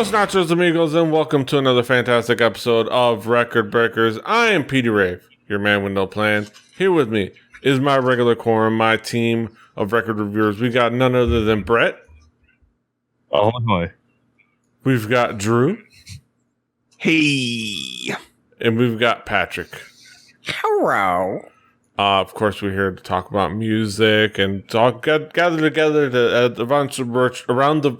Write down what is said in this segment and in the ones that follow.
Buenos nachos, amigos, and welcome to another fantastic episode of Record Breakers. I am Petey Rave, your man with no plans. Here with me is my regular quorum, my team of record reviewers. We got none other than Brett. Oh my. We've got Drew. Hey. And we've got Patrick. Hello. Of course, we're here to talk about music and gather together to around the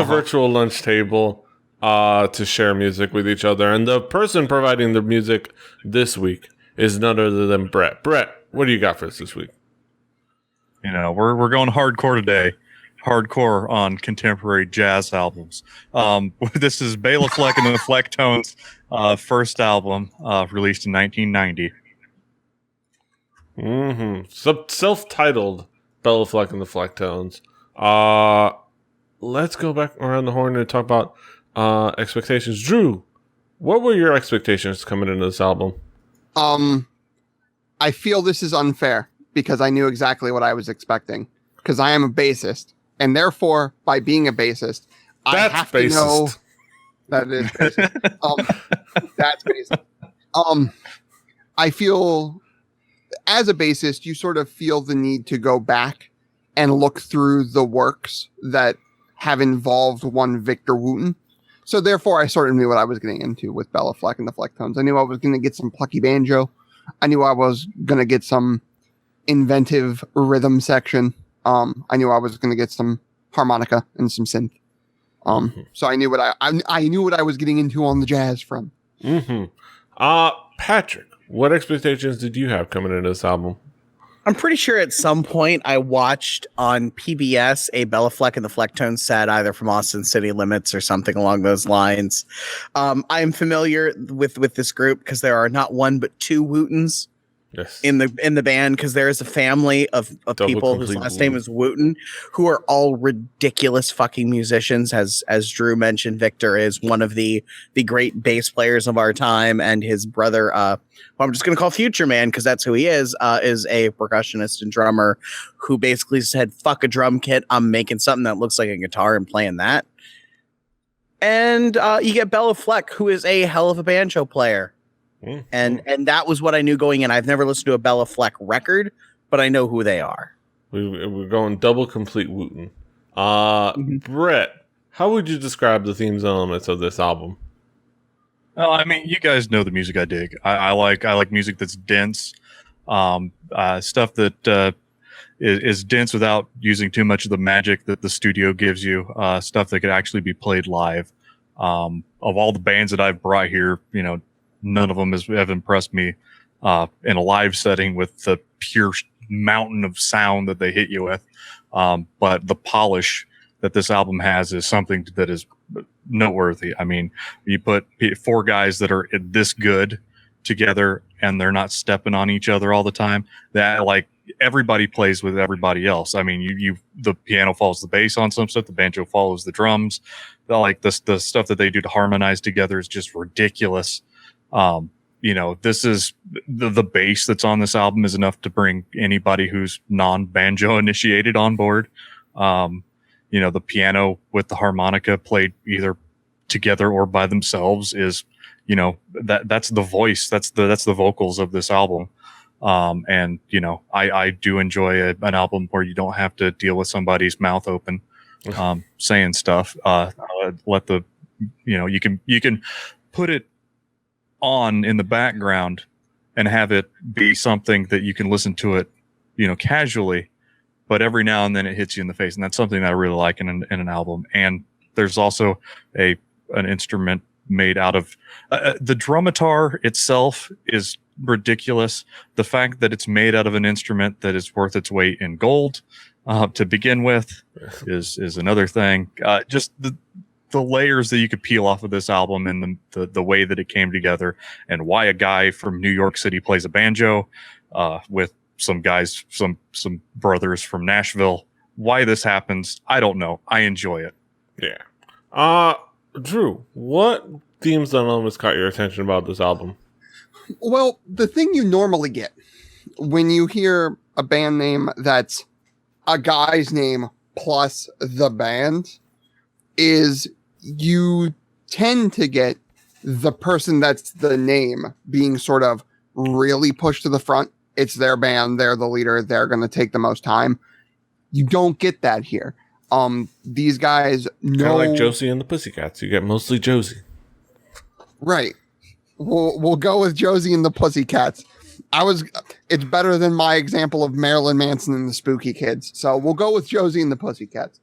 virtual lunch table to share music with each other. And the person providing the music this week is none other than Brett. Brett, what do you got for us this week? You know, we're going hardcore today. Hardcore on contemporary jazz albums. This is Béla Fleck and the Flecktones' first album, released in 1990. Self-titled Béla Fleck and the Flecktones. Let's go back around the horn and talk about expectations. Drew, what were your expectations coming into this album? I feel this is unfair because I knew exactly what I was expecting. Because I am a bassist, and therefore, by being a bassist, I have to know that is bassist. That's bassist. I feel, as a bassist, you sort of feel the need to go back and look through the works that have involved one Victor Wooten. So therefore, I sort of knew what I was getting into with Béla Fleck and the Flecktones. I knew I was going to get some plucky banjo. I knew I was going to get some inventive rhythm section. I knew I was going to get some harmonica and some synth. So I knew what I knew what I was getting into on the jazz front. Patrick, what expectations did you have coming into this album? I'm pretty sure at some point I watched on PBS a Béla Fleck and the Flecktones set, either from Austin City Limits or something along those lines. I am familiar with this group because there are not one but two Wootens. Yes. In the band, because there is a family of people whose last name is Wooten, who are all ridiculous fucking musicians. As Drew mentioned, Victor is one of the great bass players of our time, and his brother, who I'm just going to call Future Man because that's who he is a percussionist and drummer who basically said, "Fuck a drum kit, I'm making something that looks like a guitar and playing that." And you get Béla Fleck, who is a hell of a banjo player. And that was what I knew going in. I've never listened to a Béla Fleck record, but I know who they are. We're going double complete Wooten. Brett, how would you describe the themes and elements of this album? Well, I mean, you guys know the music I dig. I like music that's dense, stuff that is dense without using too much of the magic that the studio gives you. Stuff that could actually be played live. Of all the bands that I've brought here, you know, none of them have impressed me in a live setting with the pure mountain of sound that they hit you with. But the polish that this album has is something that is noteworthy. I mean, you put four guys that are this good together and they're not stepping on each other all the time. That, like, everybody plays with everybody else. I mean, the piano follows the bass on some stuff. The banjo follows the drums. Like the stuff that they do to harmonize together is just ridiculous. You know, this is the bass that's on this album is enough to bring anybody who's non-banjo initiated on board. You know, the piano with the harmonica played either together or by themselves is, you know, that's the voice, that's the vocals of this album. And you know, I do enjoy an album where you don't have to deal with somebody's mouth open, saying stuff. Let the, you know, you can put it on in the background and have it be something that you can listen to it, you know, casually, but every now and then it hits you in the face. And that's something that I really like in an album. And there's also an instrument made out of the drumitar itself is ridiculous. The fact that it's made out of an instrument that is worth its weight in gold to begin with is another thing. Just the layers that you could peel off of this album and the way that it came together, and why a guy from New York City plays a banjo with some guys, some brothers from Nashville. Why this happens, I don't know. I enjoy it. Yeah. Drew, what themes and elements caught your attention about this album? Well, the thing you normally get when you hear a band name that's a guy's name plus the band is you tend to get the person that's the name being sort of really pushed to the front. It's their band, they're the leader, they're going to take the most time. You don't get that here. These guys know, kind of like Josie and the Pussycats. You get mostly Josie. Right. We'll go with Josie and the Pussycats. It's better than my example of Marilyn Manson and the Spooky Kids. So we'll go with Josie and the Pussycats.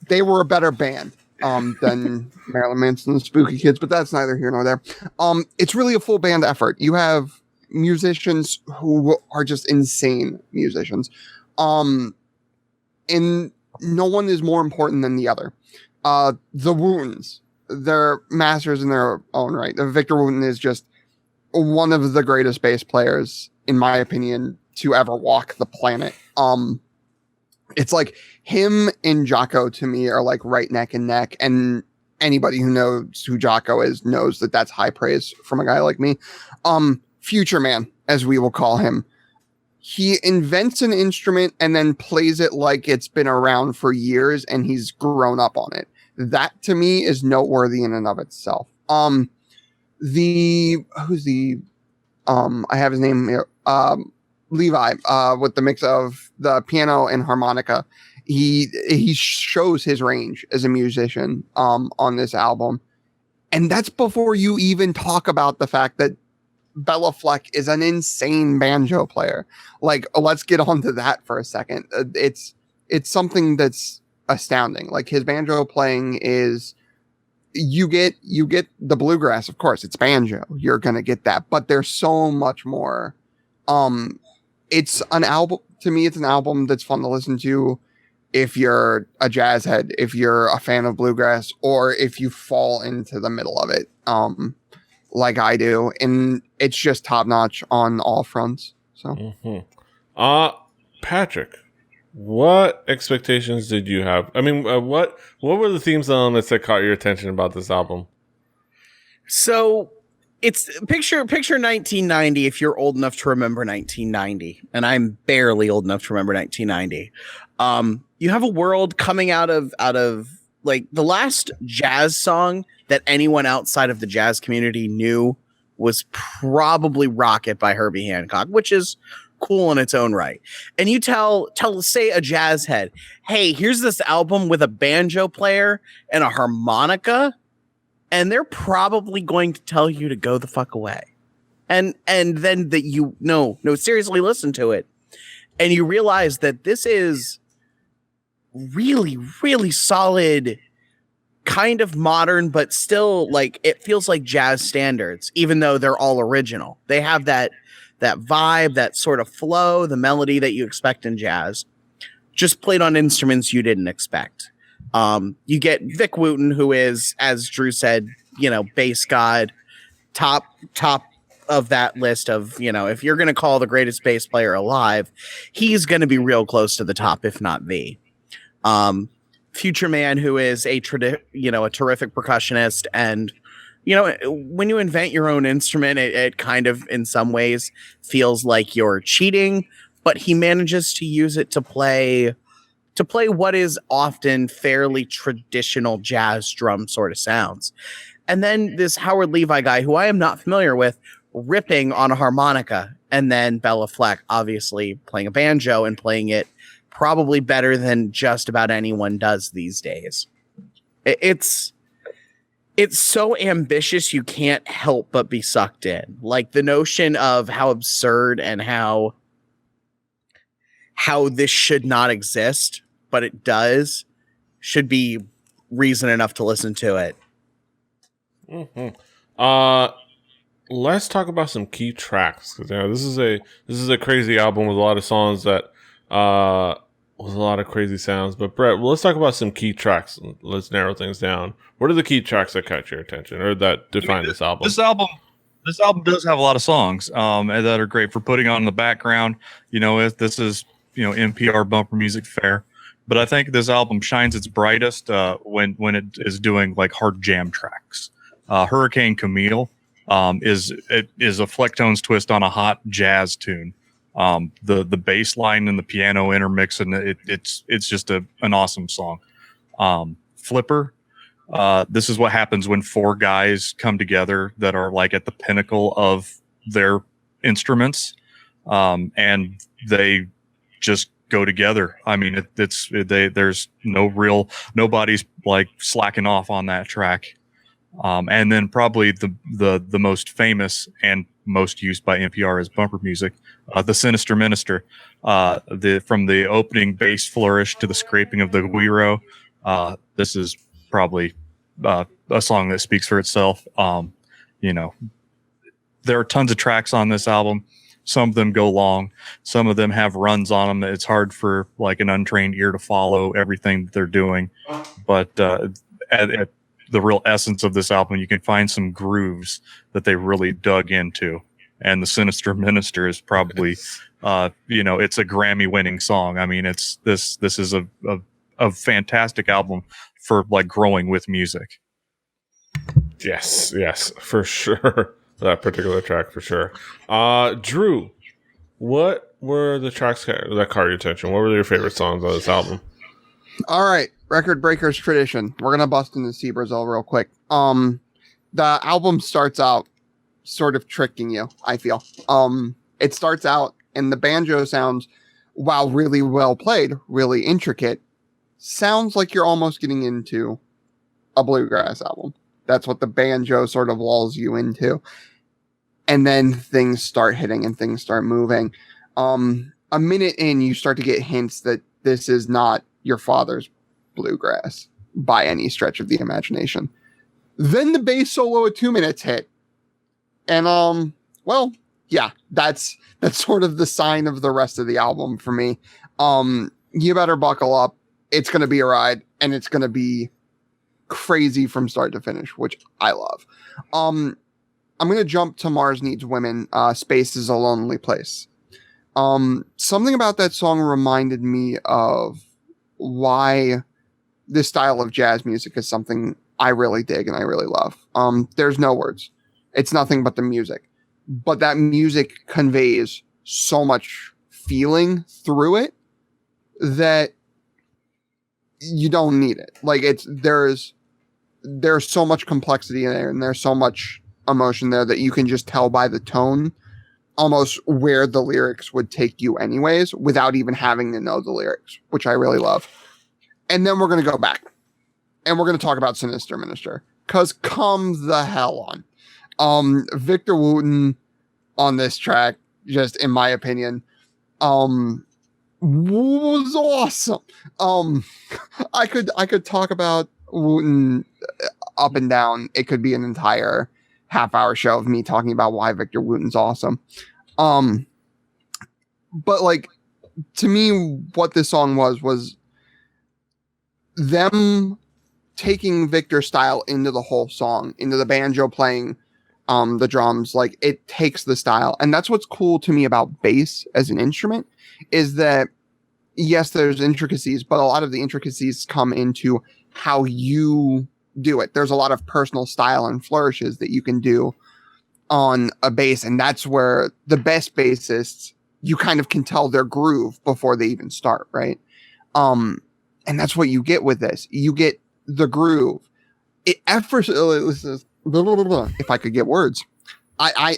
They were a better band than Marilyn Manson and the Spooky Kids, but that's neither here nor there. It's really a full band effort. You have musicians who are just insane musicians. And no one is more important than the other. The Wootens, they're masters in their own right. Victor Wooten is just one of the greatest bass players, in my opinion, to ever walk the planet. It's like him and Jocko to me are like right neck and neck, and anybody who knows who Jocko is knows that that's high praise from a guy like me. Future Man, as we will call him. He invents an instrument and then plays it like it's been around for years and he's grown up on it. That to me is noteworthy in and of itself. I have his name here. Levi, with the mix of the piano and harmonica. He shows his range as a musician on this album. And that's before you even talk about the fact that Bela Fleck is an insane banjo player. Like, let's get onto that for a second. It's something that's astounding. Like, his banjo playing is, you get the bluegrass, of course, it's banjo. You're going to get that, but there's so much more. It's an album, to me, it's an album that's fun to listen to if you're a jazz head, if you're a fan of bluegrass, or if you fall into the middle of it. Like I do, and it's just top notch on all fronts. So, Patrick, what expectations did you have? I mean, what were the themes and elements that caught your attention about this album? So it's picture 1990 if you're old enough to remember 1990, and I'm barely old enough to remember 1990. You have a world coming out of like the last jazz song that anyone outside of the jazz community knew was probably Rocket by Herbie Hancock, which is cool in its own right. And you tell say a jazz head, hey, here's this album with a banjo player and a harmonica, and they're probably going to tell you to go the fuck away. And then that seriously listen to it. And you realize that this is really, really solid, kind of modern, but still like it feels like jazz standards, even though they're all original. They have that vibe, that sort of flow, the melody that you expect in jazz, just played on instruments you didn't expect. You get Vic Wooten, who is, as Drew said, bass god, top of that list of, if you're going to call the greatest bass player alive, he's going to be real close to the top, if not the. Future Man, who is a terrific percussionist, and when you invent your own instrument, it kind of in some ways feels like you're cheating, but he manages to use it to play what is often fairly traditional jazz drum sort of sounds. And then this Howard Levi guy, who I am not familiar with, ripping on a harmonica, and then Bela Fleck obviously playing a banjo and playing it probably better than just about anyone does these days. It's so ambitious you can't help but be sucked in. Like the notion of how absurd and how this should not exist, but it does, should be reason enough to listen to it. Let's talk about some key tracks, because this is a crazy album with a lot of songs that with a lot of crazy sounds. But Brett, let's talk about some key tracks. Let's narrow things down. What are the key tracks that caught your attention or that define this album? This album does have a lot of songs that are great for putting on in the background. If this is NPR bumper music fare. But I think this album shines its brightest when it is doing like hard jam tracks. Hurricane Camille is a Flecktones twist on a hot jazz tune. The bass line and the piano intermix, and it's just an awesome song. Flipper. This is what happens when 4 guys come together that are like at the pinnacle of their instruments, and they just go together. I mean, there's nobody's like slacking off on that track. And then probably the most famous and most used by NPR as bumper music, the Sinister Minister, from the opening bass flourish to the scraping of the güiro. This is probably a song that speaks for itself. There are tons of tracks on this album. Some of them go long. Some of them have runs on them. It's hard for like an untrained ear to follow everything that they're doing. But at the real essence of this album, you can find some grooves that they really dug into. And the Sinister Minister is probably, it's a Grammy-winning song. I mean, this is a fantastic album for like growing with music. Yes, for sure. That particular track, for sure. Drew, what were the tracks that caught your attention? What were your favorite songs on this album? All right, Record Breakers tradition. We're gonna bust into Sea Brazil real quick. The album starts out sort of tricking you, I feel. It starts out and the banjo sounds, while really well played, really intricate, sounds like you're almost getting into a bluegrass album. That's what the banjo sort of lulls you into. And then things start hitting and things start moving. A minute in, you start to get hints that this is not your father's bluegrass by any stretch of the imagination. Then the bass solo at 2 minutes hit. And, that's sort of the sign of the rest of the album for me. You better buckle up. It's going to be a ride, and it's going to be crazy from start to finish, which I love. I'm going to jump to Mars Needs Women. Space is a Lonely Place. Something about that song reminded me of why this style of jazz music is something I really dig and I really love. There's no words. It's nothing but the music. But that music conveys so much feeling through it that you don't need it. Like there's so much complexity in there and there's so much emotion there that you can just tell by the tone almost where the lyrics would take you anyways without even having to know the lyrics, which I really love. And then we're going to go back and we're going to talk about Sinister Minister, because come the hell on. Victor Wooten on this track, just in my opinion, was awesome. I could talk about Wooten up and down. It could be an entire half-hour show of me talking about why Victor Wooten's awesome. But like, to me, what this song was them taking Victor's style into the whole song, into the banjo playing, the drums. Like, it takes the style. And that's what's cool to me about bass as an instrument, is that yes, there's intricacies, but a lot of the intricacies come into how you do it. There's a lot of personal style and flourishes that you can do on a bass. And that's where the best bassists, you kind of can tell their groove before they even start, right? And that's what you get with this. You get the groove. It effortlessly, if I could get words,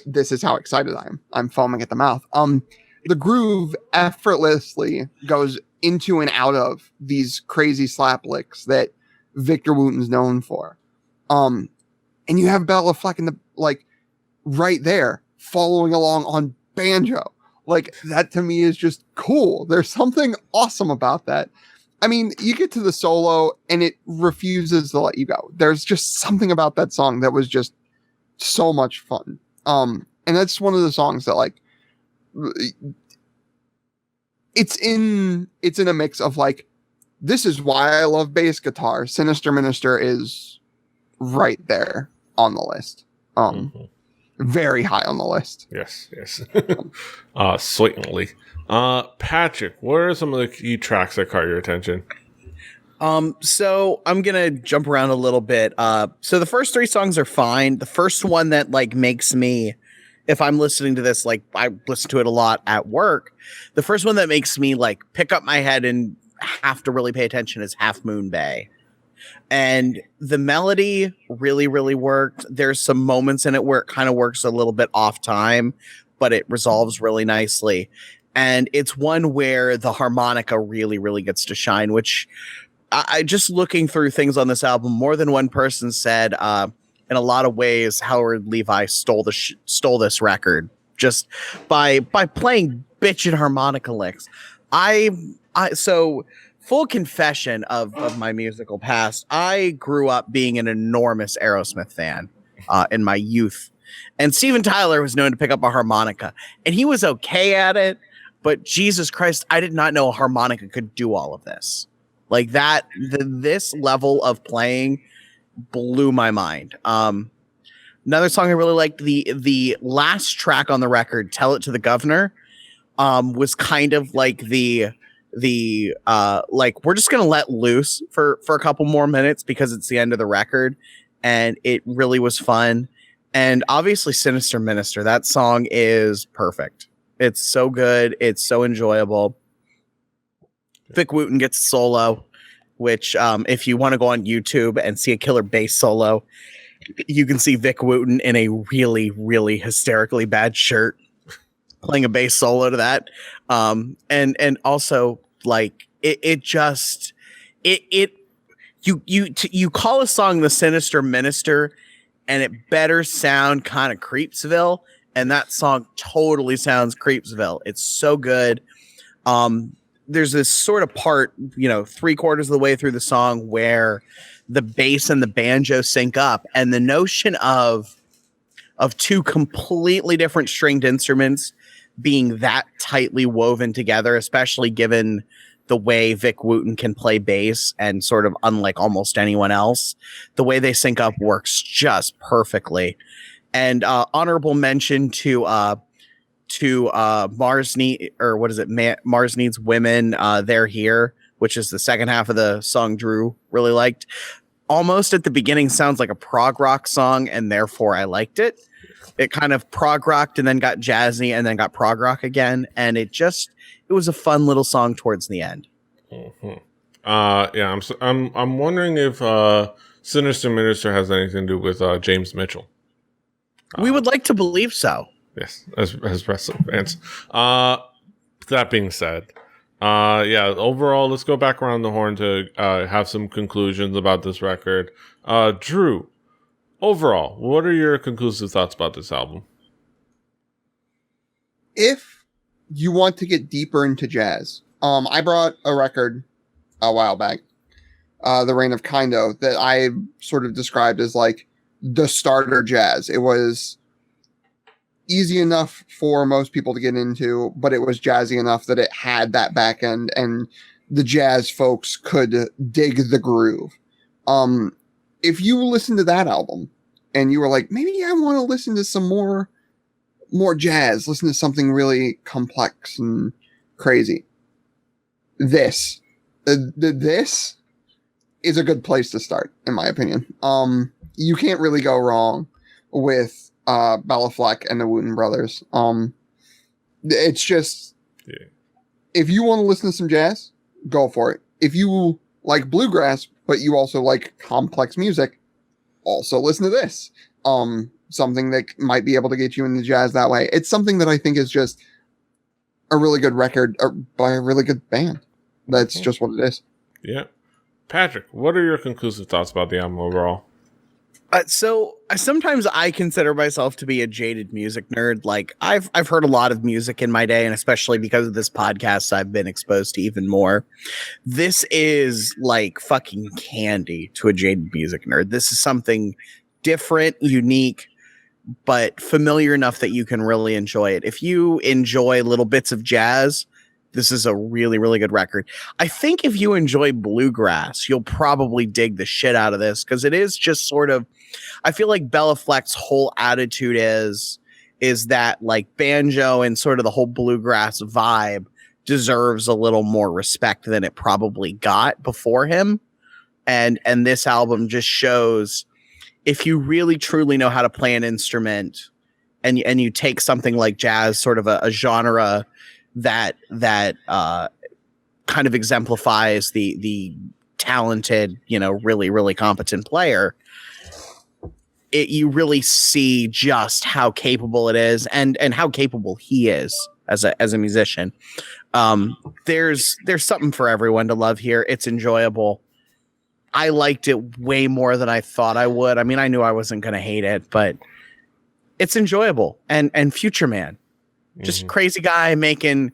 this is how excited I am. I'm foaming at the mouth. The groove effortlessly goes into and out of these crazy slap licks that Victor Wooten's known for. And you have Béla Fleck in the, like, right there following along on banjo. Like, that to me is just cool. There's something awesome about that. I mean, you get to the solo and it refuses to let you go. There's just something about that song that was just so much fun. And that's one of the songs that, like, it's in a mix of, like, this is why I love bass guitar. Sinister Minister is right there on the list. Very high on the list. Yes. Certainly. Patrick, what are some of the key tracks that caught your attention? So I'm gonna jump around a little bit. So the first 3 songs are fine. The first one that, like, makes me, if I'm listening to this, like, I listen to it a lot at work, the first one that makes me, like, pick up my head and have to really pay attention is Half Moon Bay. And the melody really, really worked. There's some moments in it where it kind of works a little bit off time, but it resolves really nicely. And it's one where the harmonica really, really gets to shine, which I just looking through things on this album, more than one person said, in a lot of ways, Howard Levi stole this record just by playing bitchin' harmonica licks. So full confession of my musical past. I grew up being an enormous Aerosmith fan in my youth, and Steven Tyler was known to pick up a harmonica, and he was okay at it. But Jesus Christ, I did not know a harmonica could do all of this. Like that, this level of playing blew my mind. Another song I really liked, the last track on the record, "Tell It to the Governor," was kind of like the like, we're just gonna let loose for a couple more minutes because it's the end of the record, and it really was fun. And obviously, "Sinister Minister," that song is perfect. It's so good. It's so enjoyable. Vic Wooten gets a solo, which if you want to go on YouTube and see a killer bass solo, you can see Vic Wooten in a really, really hysterically bad shirt playing a bass solo to that. And also, like, you call a song "The Sinister Minister" and it better sound kind of Creepsville. And that song totally sounds Creepsville. It's so good. There's this sort of part, 3/4 of the way through the song where the bass and the banjo sync up, and the notion of two completely different stringed instruments being that tightly woven together, especially given the way Vic Wooten can play bass and sort of unlike almost anyone else, the way they sync up works just perfectly. And honorable mention to Mars Needs Women, They're Here, which is the second half of the song Drew really liked. Almost at the beginning sounds like a prog rock song, and therefore I liked it. It kind of prog rocked and then got jazzy and then got prog rock again, and it was a fun little song towards the end. Mm-hmm. Yeah, I'm wondering if Sinister Minister has anything to do with James Mitchell. We would like to believe so. Yes, as wrestling fans. That being said, overall, let's go back around the horn to have some conclusions about this record. Drew, overall, what are your conclusive thoughts about this album? If you want to get deeper into jazz, I brought a record a while back, The Reign of Kindo, that I sort of described as like the starter jazz. It was easy enough for most people to get into, but it was jazzy enough that it had that back end and the jazz folks could dig the groove. If you listen to that album and you were like, maybe I want to listen to some more jazz, listen to something really complex and crazy, this is a good place to start, in my opinion. You can't really go wrong with Béla Fleck and the Wooten brothers. It's just, if you want to listen to some jazz, go for it. If you like bluegrass, but you also like complex music, also listen to this. Something that might be able to get you into jazz that way. It's something that I think is just a really good record by a really good band. That's just what it is. Yeah. Patrick, what are your conclusive thoughts about the album overall? So sometimes I consider myself to be a jaded music nerd. Like I've heard a lot of music in my day, and especially because of this podcast, I've been exposed to even more. This is like fucking candy to a jaded music nerd. This is something different, unique, but familiar enough that you can really enjoy it. If you enjoy little bits of jazz, this is a really, really good record. I think if you enjoy bluegrass, you'll probably dig the shit out of this, because it is just sort of, I feel like Béla Fleck's whole attitude is that like banjo and sort of the whole bluegrass vibe deserves a little more respect than it probably got before him. And this album just shows, if you really truly know how to play an instrument and you take something like jazz, sort of a genre that kind of exemplifies the talented, really, really competent player, you really see just how capable it is and how capable he is as a musician. There's something for everyone to love here. It's enjoyable. I liked it way more than I thought I would. I mean, I knew I wasn't going to hate it, but it's enjoyable. And Future Man, just crazy guy making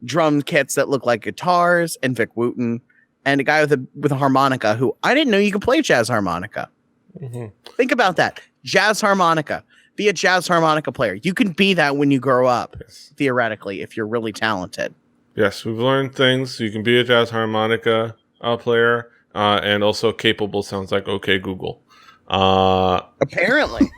drum kits that look like guitars, and Vic Wooten, and a guy with a harmonica who I didn't know you could play jazz harmonica. Think about that. Jazz harmonica. Be a jazz harmonica player. You can be that when you grow up, theoretically, if you're really talented. Yes, we've learned things. You can be a jazz harmonica player, and also capable sounds like okay Google. Apparently.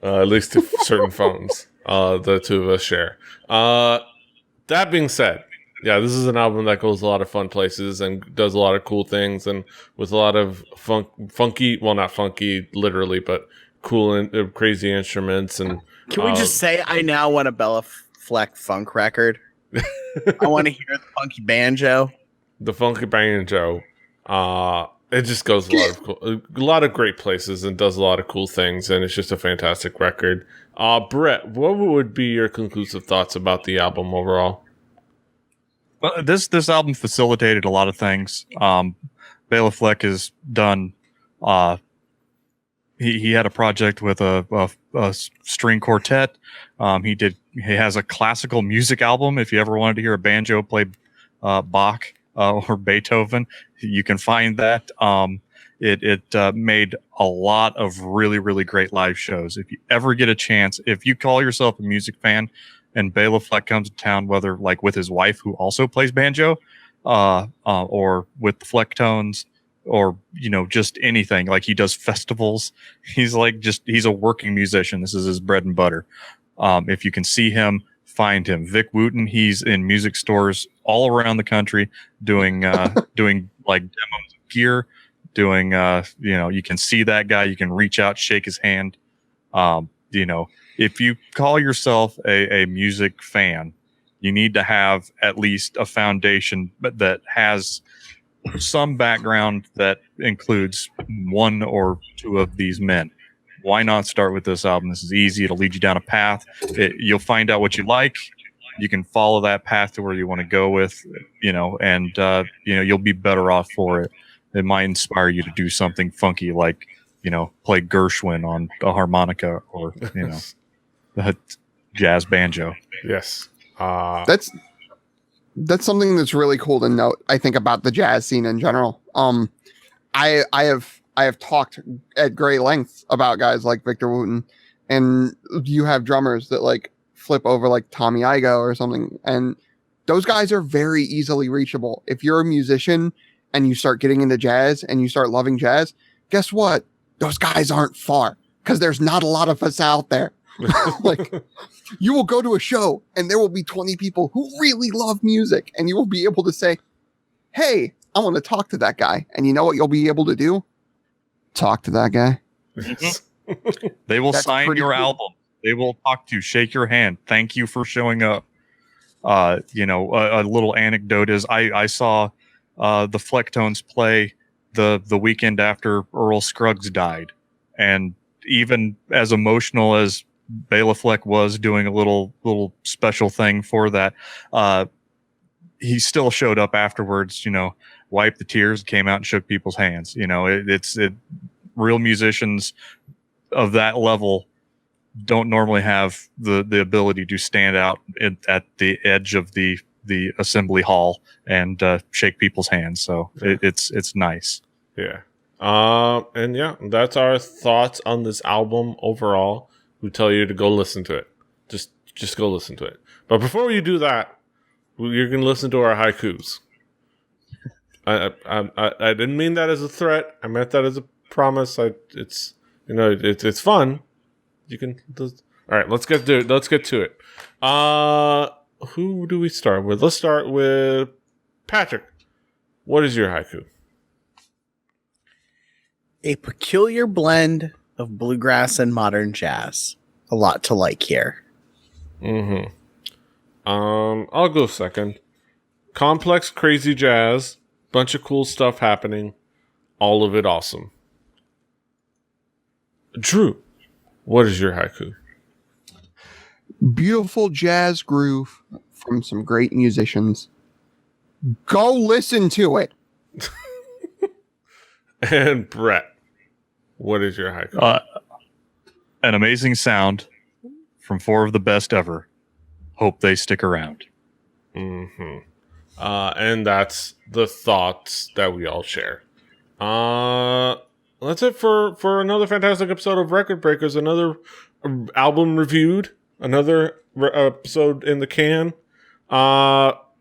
At least to certain phones, the two of us share. That being said, yeah, this is an album that goes a lot of fun places and does a lot of cool things, and with a lot of funky, well, not funky literally, but cool and crazy instruments. And can we just say I now want a Bela Fleck funk record? I want to hear the funky banjo. The funky banjo. It just goes a lot of great places and does a lot of cool things, and it's just a fantastic record. Brett, what would be your conclusive thoughts about the album overall? Well, this album facilitated a lot of things. Béla Fleck has done. He had a project with a string quartet. He has a classical music album. If you ever wanted to hear a banjo play Bach or Beethoven, you can find that. It made a lot of really, really great live shows. If you ever get a chance, if you call yourself a music fan and Béla Fleck comes to town, whether like with his wife who also plays banjo, or with the Flecktones, or just anything, like he does festivals. He's a working musician. This is his bread and butter. If you can see him, find him. Vic Wooten, he's in music stores all around the country doing like demos of gear, doing you can see that guy, you can reach out, shake his hand. If you call yourself a music fan, you need to have at least a foundation that has some background that includes one or two of these men. Why not start with this album? This is easy. It'll lead you down a path. You'll find out what you like. You can follow that path to where you want to go with, and you'll be better off for it. It might inspire you to do something funky, like, play Gershwin on a harmonica, or, the jazz banjo. Yes. That's something that's really cool to note, I think, about the jazz scene in general. I have talked at great length about guys like Victor Wooten, and you have drummers that like flip over like Tommy Igoe or something, and those guys are very easily reachable. If you're a musician and you start getting into jazz and you start loving jazz, guess what? Those guys aren't far, because there's not a lot of us out there. Like, you will go to a show and there will be 20 people who really love music, and you will be able to say, hey, I want to talk to that guy. And you know what you'll be able to do? Talk to that guy. They will sign your album. They will talk to you, shake your hand. Thank you for showing up. A little anecdote is I saw the Flecktones play the weekend after Earl Scruggs died. And even as emotional as Béla Fleck was doing a little special thing for that, he still showed up afterwards, wiped the tears, came out and shook people's hands. Real musicians of that level don't normally have the ability to stand out at the edge of the assembly hall and shake people's hands. So it's nice. Yeah. And yeah, that's our thoughts on this album overall. We tell you to go listen to it. Just go listen to it. But before you do that, you're going to listen to our haikus. I didn't mean that as a threat. I meant that as a promise. It's fun. You can. All right, let's get to it. Who do we start with? Let's start with Patrick. What is your haiku? A peculiar blend of bluegrass and modern jazz. A lot to like here. I'll go second. complex, crazy jazz, bunch of cool stuff happening, all of it awesome. Drew, what is your haiku? Beautiful jazz groove from some great musicians. Go listen to it. And Brett, what is your haiku? An amazing sound from 4 of the best ever. Hope they stick around. Mm-hmm. And that's the thoughts that we all share. That's it for another fantastic episode of Record Breakers. Another album reviewed. Another episode in the can.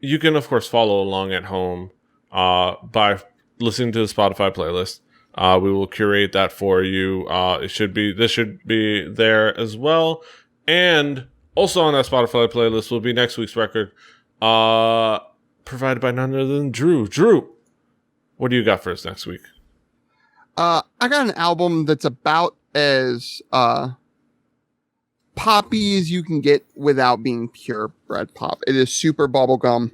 You can, of course, follow along at home by listening to the Spotify playlist. We will curate that for you. This should be there as well. And also on that Spotify playlist will be next week's record, provided by none other than Drew. Drew, what do you got for us next week? I got an album that's about as poppy as you can get without being purebred pop. It is super bubblegum.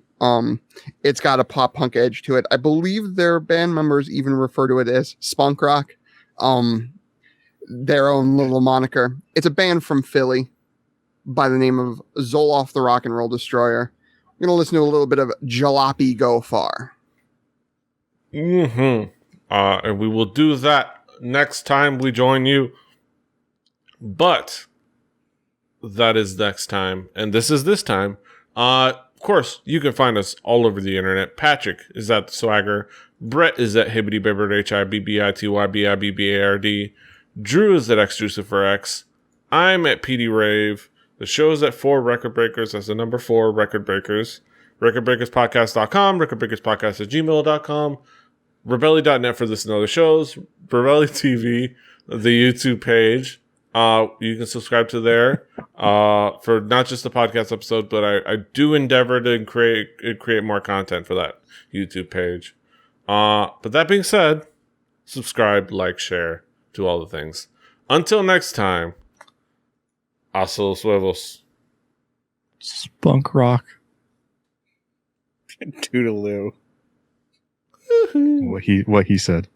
It's got a pop punk edge to it. I believe their band members even refer to it as spunk rock. Their own little moniker. It's a band from Philly by the name of Zoloff the Rock and Roll Destroyer. I'm going to listen to a little bit of Jalopy Go Far. Mm-hmm. And we will do that next time we join you. But that is next time. And this is this time. Of course, you can find us all over the internet. Patrick is at the Swagger. Brett is at Hibbity Bibbard, HIBBITYBIBBARD. Drew is at XJuciferX. I'm at PD Rave. The show is at 4 Record Breakers. That's the number 4 Record Breakers. RecordBreakersPodcast.com, RecordBreakersPodcast@gmail.com, Rebelli.net for this and other shows, Rebelli TV, the YouTube page. You can subscribe to there for not just the podcast episode, but I do endeavor to create more content for that YouTube page. But that being said, subscribe, like, share, do all the things. Until next time, hasta los huevos. Spunk rock. Toodaloo. What he said.